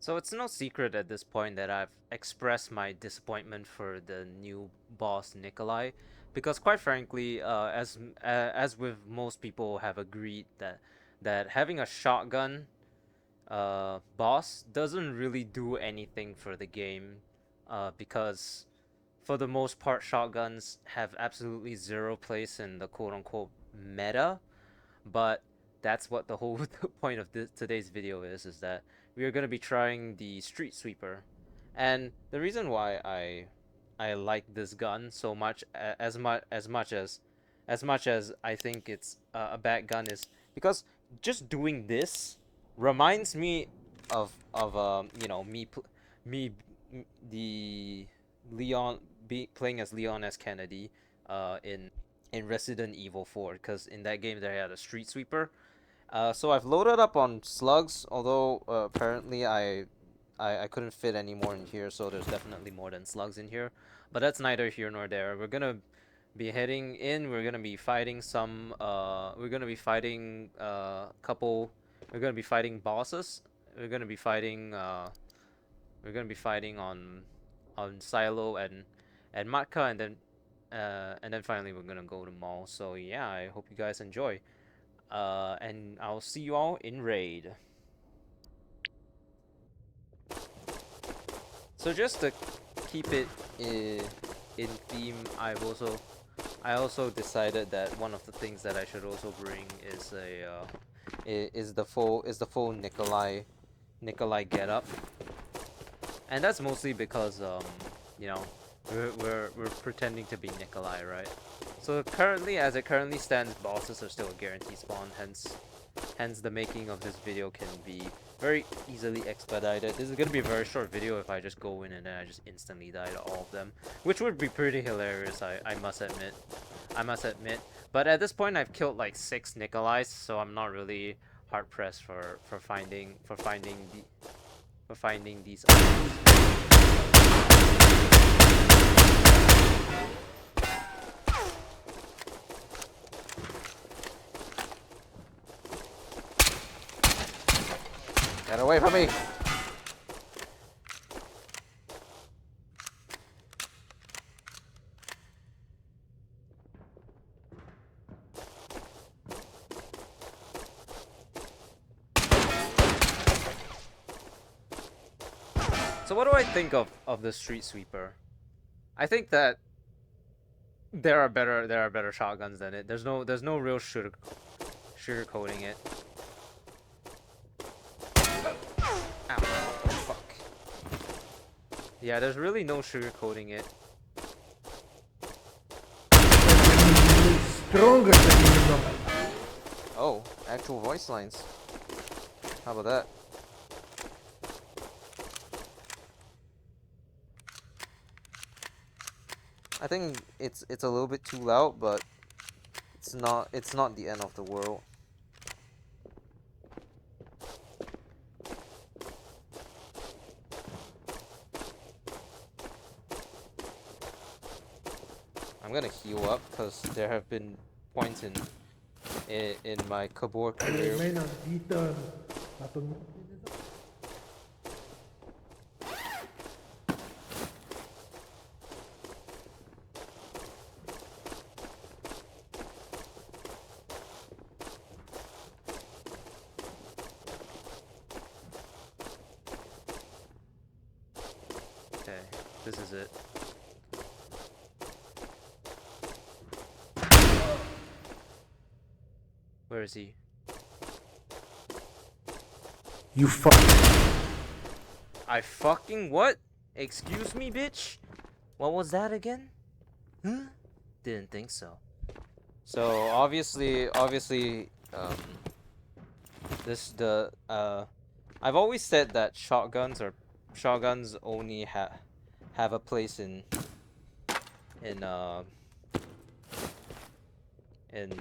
So it's no secret at this point that I've expressed my disappointment for the new boss Nikolai, because quite frankly, as with most people have agreed that having a shotgun boss doesn't really do anything for the game, because for the most part shotguns have absolutely zero place in the quote unquote meta, but that's what the whole point of today's video is that we are going to be trying the Streetsweeper. And the reason why I like this gun so much, as much as I think it's a bad gun, is because just doing this reminds me of me the Leon playing as Leon S. Kennedy in Resident Evil 4, because in that game they had a street sweeper. So I've loaded up on slugs, although apparently I couldn't fit any more in here, so there's definitely more than slugs in here. But that's neither here nor there. We're gonna be heading in. We're gonna be fighting some. We're gonna be fighting couple. We're gonna be fighting bosses. We're gonna be fighting. We're gonna be fighting on Silo and Matka, and then finally we're gonna go to Mall. So yeah, I hope you guys enjoy. And I'll see you all in raid. So just to keep it in theme, I also decided that one of the things that I should also bring is the full Nikolai getup, and that's mostly because you know we're pretending to be Nikolai, right? So currently, as it currently stands, bosses are still a guaranteed spawn, hence the making of this video can be very easily expedited. This is gonna be a very short video if I just go in and then I just instantly die to all of them, which would be pretty hilarious, I must admit. But at this point I've killed like 6 Nikolais, so I'm not really hard pressed for finding these items. Get away from me! So what do I think of the Street Sweeper? I think that there are better shotguns than it. There's no real sugarcoating it. Ow. Fuck. Yeah, there's really no sugarcoating it. Stronger than you know. Oh, actual voice lines. How about that? I think it's a little bit too loud, but it's not the end of the world. I'm gonna heal up because there have been points in my Tabor career. Okay, this is it. Where is he? You fuck. I fucking what? Excuse me, bitch? What was that again? Huh? Didn't think so. So obviously, I've always said that shotguns only have a place in uh in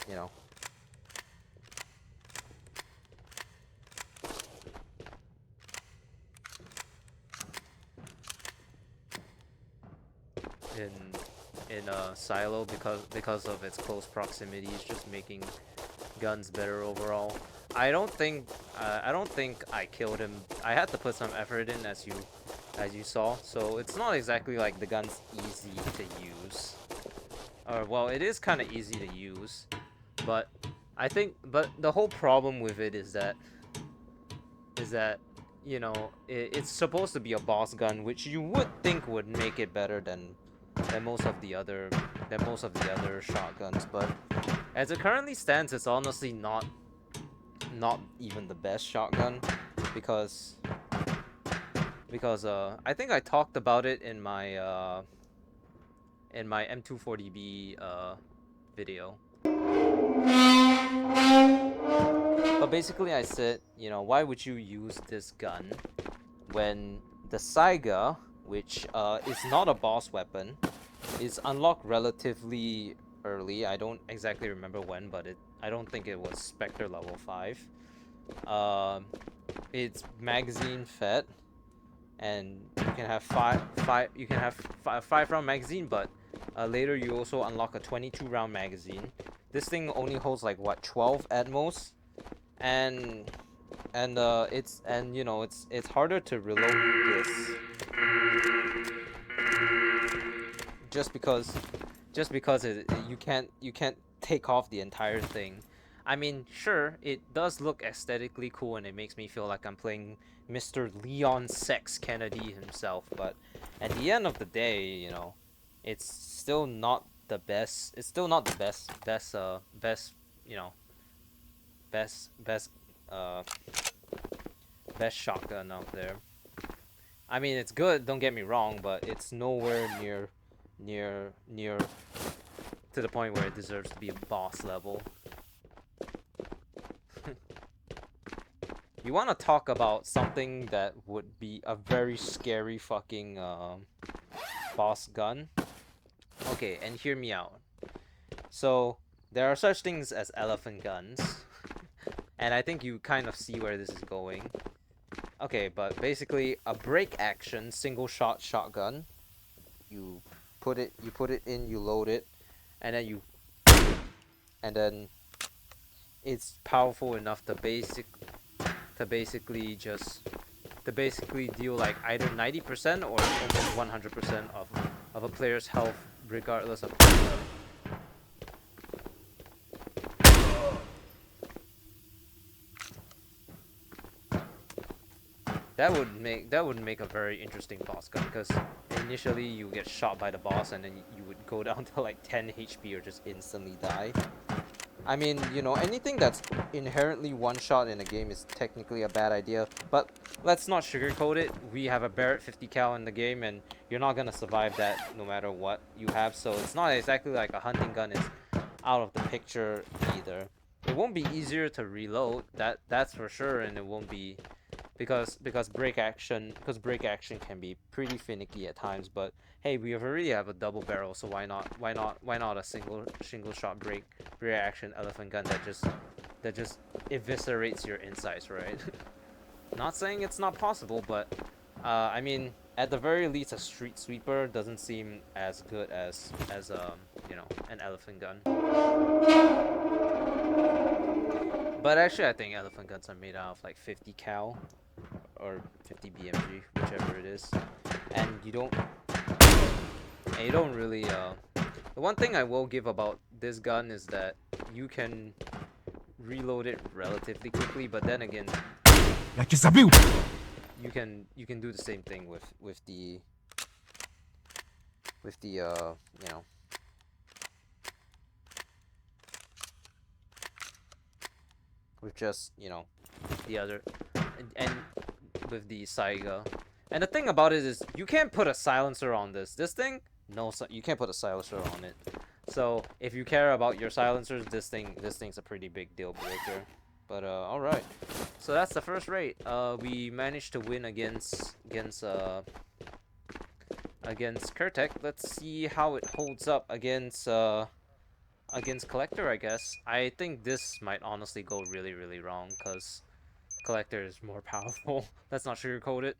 you know in Silo because of its close proximity. It's just making guns better overall. I don't think I killed him. I had to put some effort in, as you saw. So it's not exactly like the gun's easy to use. Or well, it is kind of easy to use, but but the whole problem with it is that you know it's supposed to be a boss gun, which you would think would make it better than most of the other shotguns. But as it currently stands, it's honestly not even the best shotgun, because I think I talked about it in my M240B video. But basically I said, you know, why would you use this gun when the Saiga, which is not a boss weapon, is unlocked relatively early. I don't exactly remember when, but I don't think it was Spectre level 5. It's magazine fed, and you can have five round magazine, but later you also unlock a 22 round magazine. This thing only holds like what, 12 at most, and you know it's harder to reload this just because you can't take off the entire thing. I mean, sure, it does look aesthetically cool and it makes me feel like I'm playing Mr. Leon Sex Kennedy himself, but at the end of the day, you know, it's still not the best. It's still not the best, you know, best uh best shotgun out there. I mean, it's good, don't get me wrong, but it's nowhere near to the point where it deserves to be a boss level. You want to talk about something that would be a very scary fucking boss gun? Okay, and hear me out. So there are such things as elephant guns, and I think you kind of see where this is going. Okay, but basically a break action single shot shotgun. You put it in, you load it, and then it's powerful enough to basically deal like either 90% or almost 100% of a player's health, regardless of. That would make a very interesting boss gun, because initially you get shot by the boss and then you would go down to like 10 HP or just instantly die. I mean, you know, anything that's inherently one shot in a game is technically a bad idea, but let's not sugarcoat it. We have a Barrett 50 cal in the game, and you're not gonna survive that no matter what you have, so it's not exactly like a hunting gun is out of the picture either. It won't be easier to reload, that's for sure, and it won't be because break action can be pretty finicky at times, but hey, we already have a double barrel, so why not a single shot break action elephant gun that just eviscerates your insides, right? Not saying it's not possible, but I mean, at the very least, a Streetsweeper doesn't seem as good as you know, an elephant gun. But actually, I think elephant guns are made out of like 50 cal or 50 BMG, whichever it is, and you don't really. The one thing I will give about this gun is that you can reload it relatively quickly, but then again, you can do the same thing with the you know, with just, you know, the other, and with the Saiga. And the thing about it is, you can't put a silencer on this thing. No, you can't put a silencer on it. So if you care about your silencers, this thing's a pretty big deal breaker. But all right. So that's the first raid. We managed to win against Kurtek. Let's see how it holds up against Collector, I guess. I think this might honestly go really, really wrong, because Collector is more powerful. Let's not sugarcoat it.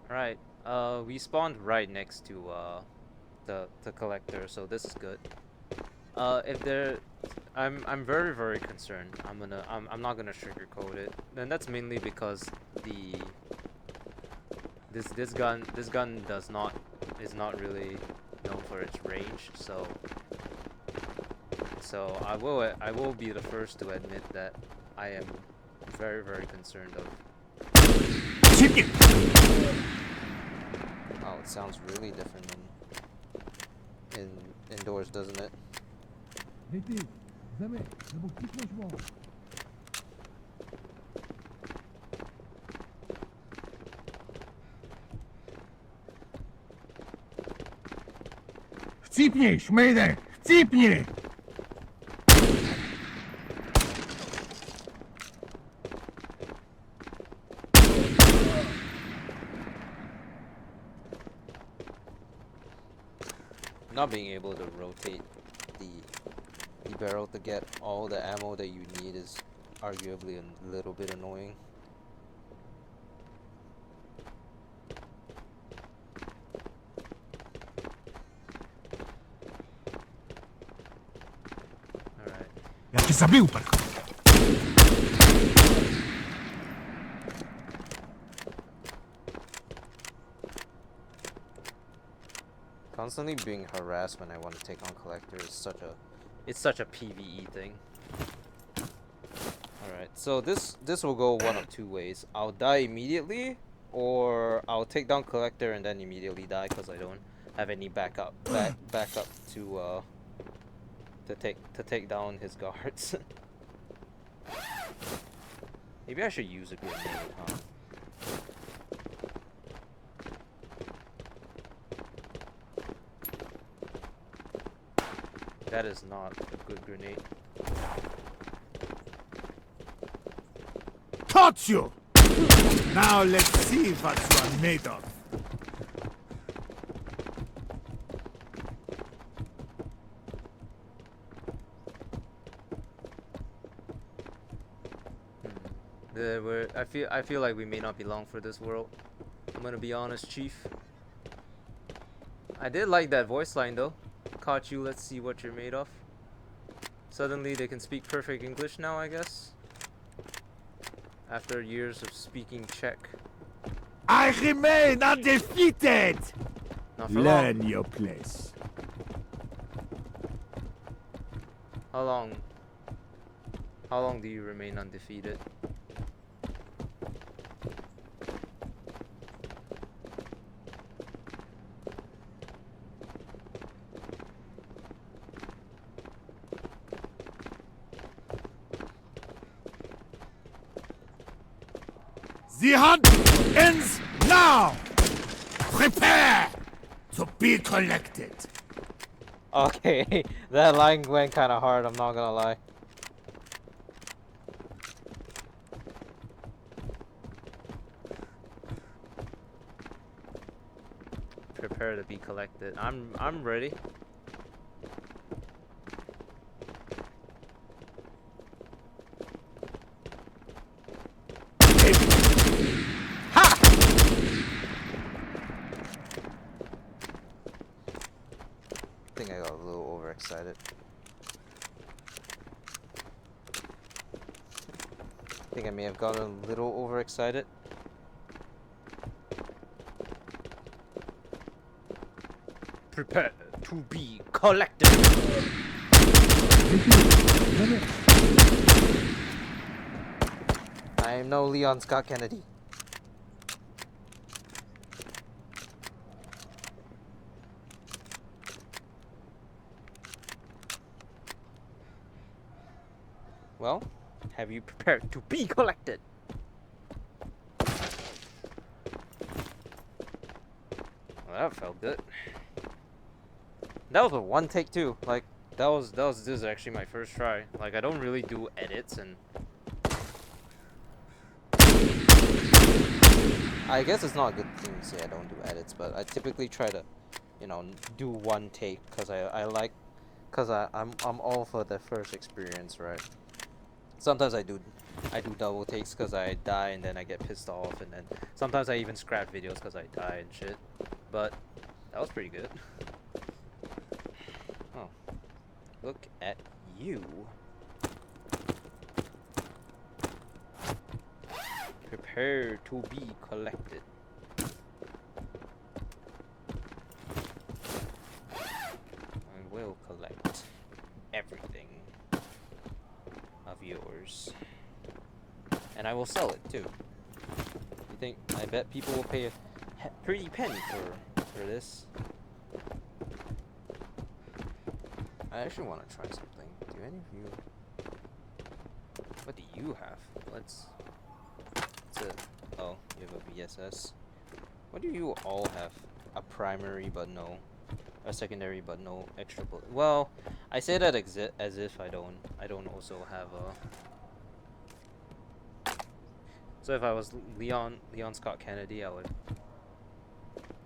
Alright, We spawned right next to the collector, so this is good. If there, I'm very concerned. I'm not gonna sugarcoat it, and that's mainly because this gun is not really known for its range. So I will be the first to admit that I am very concerned of. Oh, it sounds really different indoors, doesn't it? Ципни, шмейда! Ципни! Not being able to rotate the barrel to get all the ammo that you need is arguably a little bit annoying. Alright. Я тебя забил, парк! Constantly being harassed when I want to take on collector is such a PvE thing. Alright, so this will go one of two ways. I'll die immediately, or I'll take down collector and then immediately die because I don't have any backup to take down his guards. Maybe I should use a grenade, huh? That is not a good grenade. Caught you! Now let's see what you are made of. I feel like we may not be long for this world. I'm gonna be honest, Chief. I did like that voice line though. Caught you, let's see what you're made of. Suddenly they can speak perfect English now, I guess. After years of speaking Czech. I remain undefeated! Not for Learn long. your place. How long? How long do you remain undefeated? The hunt ends now! Prepare to be collected. Okay, that line went kind of hard, I'm not gonna lie. Prepare to be collected. I'm ready. I think I got a little overexcited. I think I may have gotten a little overexcited. Prepare to be collected. I am no Leon Scott Kennedy. Well, have you prepared to be collected? Well, that felt good. That was a one take too. Like this is actually my first try. Like I don't really do edits, and I guess it's not a good thing to say I don't do edits, but I typically try to, you know, do one take because I'm all for the first experience, right? Sometimes I do double takes because I die and then I get pissed off, and then sometimes I even scrap videos because I die and shit. But that was pretty good. Oh, look at you. Prepare to be collected. I will collect everything of yours. And I will sell it too. You think? I bet people will pay a pretty penny for this. I actually want to try something. Do any of you? What do you have? Let's. Oh, you have a VSS. What do you all have? A primary, but no. A secondary, but no extra bullet. Well, I say that as if I don't also have a. So if I was Leon Scott Kennedy, I would.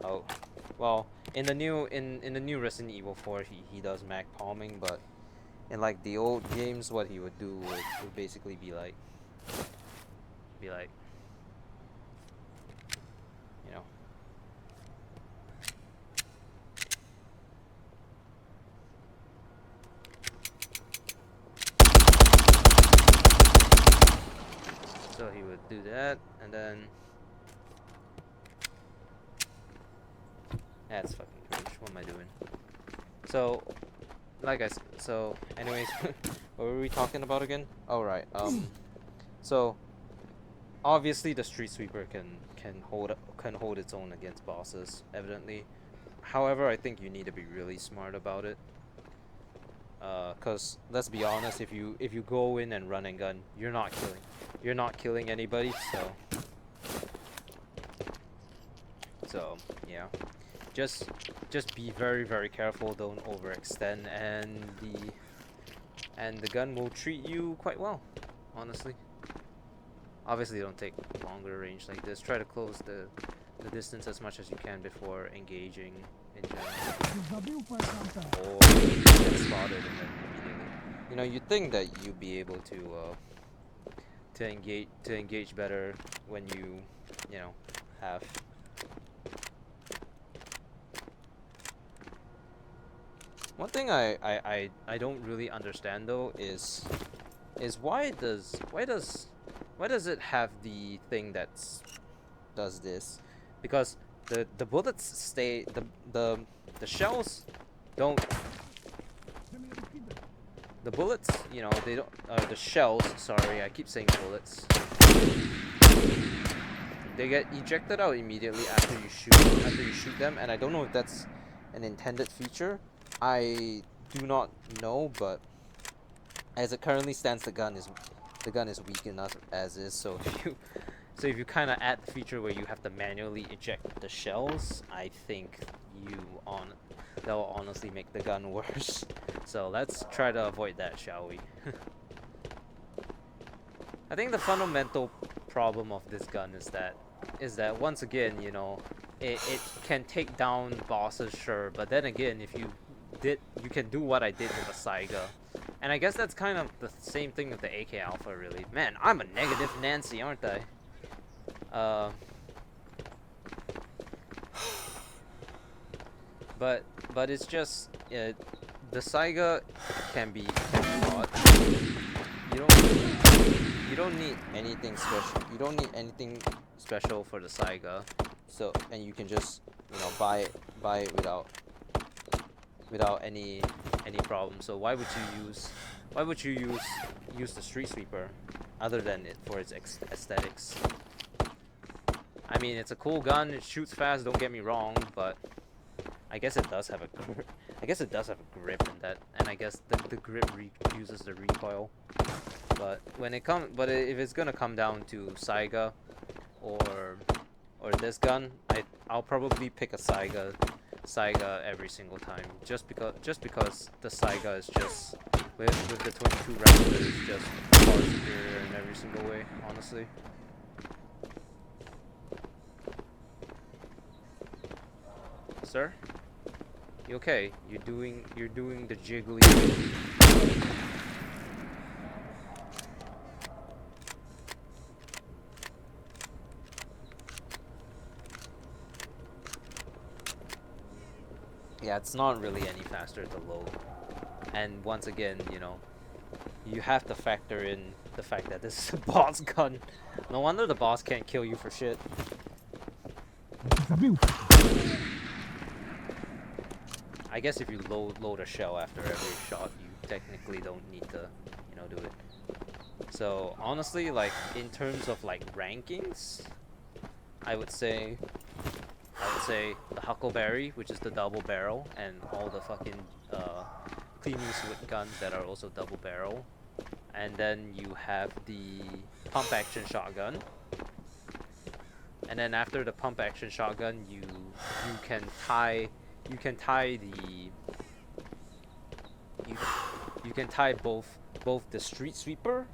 Oh, well, in the new Resident Evil 4, he does mag palming, but in like the old games, what he would do would basically be like, you know. So he would do that, and then that's fucking cringe. What am I doing? So, like I said, so anyways, what were we talking about again? Oh right. So obviously the Streetsweeper can hold its own against bosses, evidently. However, I think you need to be really smart about it. Cause let's be honest, if you go in and run and gun, you're not killing anybody. So yeah, just be very careful. Don't overextend, and the gun will treat you quite well, honestly. Obviously, don't take longer range like this. Try to close the distance as much as you can before engaging in general. Or get spotted and then immediately. You know, you'd think that you'd be able to engage better when you have. One thing I don't really understand though is why does it have the thing that does this? Because the bullets stay, the shells don't, the bullets, you know, they don't, the shells, sorry, I keep saying bullets, they get ejected out immediately after you shoot them, and I don't know if that's an intended feature. I do not know, but as it currently stands, the gun is weak enough as is. So if you kind of add the feature where you have to manually eject the shells, I think that will honestly make the gun worse. So let's try to avoid that, shall we? I think the fundamental problem of this gun is that once again, you know, it can take down bosses, sure, but then again, if you can do what I did with the Saiga. And I guess that's kind of the same thing with the AK Alpha, really. Man, I'm a negative Nancy, aren't I? But it's just the Saiga can be bought. You don't need anything special. You don't need anything special for the Saiga. So, and you can just, you know, buy it without any problem. So why would you use the Streetsweeper other than it for its aesthetics? I mean, it's a cool gun, it shoots fast, don't get me wrong, but I guess it does have a grip. I guess it does have a grip in that, and I guess the grip uses the recoil. But if it's gonna come down to Saiga or this gun, I'll probably pick a Saiga every single time, just because the Saiga is just with the 22 rounds is just far superior in every single way, honestly. Sir, you okay? You're doing the jiggly. Yeah, it's not really any faster to load. And once again, you know, you have to factor in the fact that this is a boss gun. No wonder the boss can't kill you for shit. I guess if you load a shell after every shot, you technically don't need to, you know, do it. So honestly, like in terms of like rankings, I would say the Huckleberry, which is the double barrel, and all the fucking cleaning sword guns that are also double barrel. And then you have the pump action shotgun. And then after the pump action shotgun, you can tie the you can tie both the Streetsweeper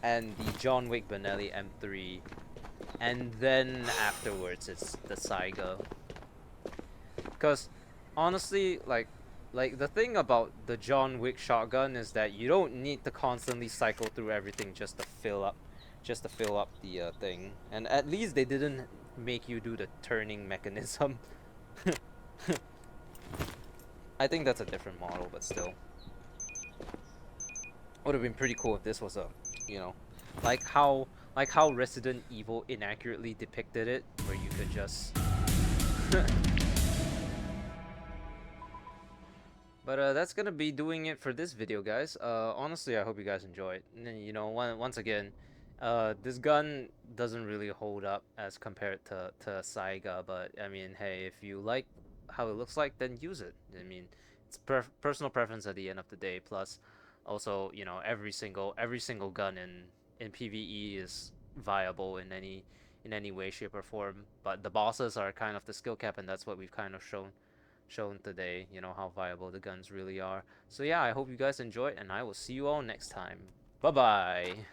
and the John Wick Benelli M3, and then afterwards it's the Saiga. Because honestly, like the thing about the John Wick shotgun is that you don't need to constantly cycle through everything just to fill up the thing. And at least they didn't make you do the turning mechanism. I think that's a different model, but still. Would have been pretty cool if this was a, you know, like how Resident Evil inaccurately depicted it, where you could just But that's gonna be doing it for this video, guys. Honestly, I hope you guys enjoy it. And, you know, once again, this gun doesn't really hold up as compared to Saiga, but I mean, hey, if you like how it looks like, then use it. I mean, it's personal preference at the end of the day. Plus, also, you know, every single gun in PvE is viable in any way, shape, or form. But the bosses are kind of the skill cap, and that's what we've kind of shown today, you know, how viable the guns really are. So yeah, I hope you guys enjoyed, and I will see you all next time. Bye bye.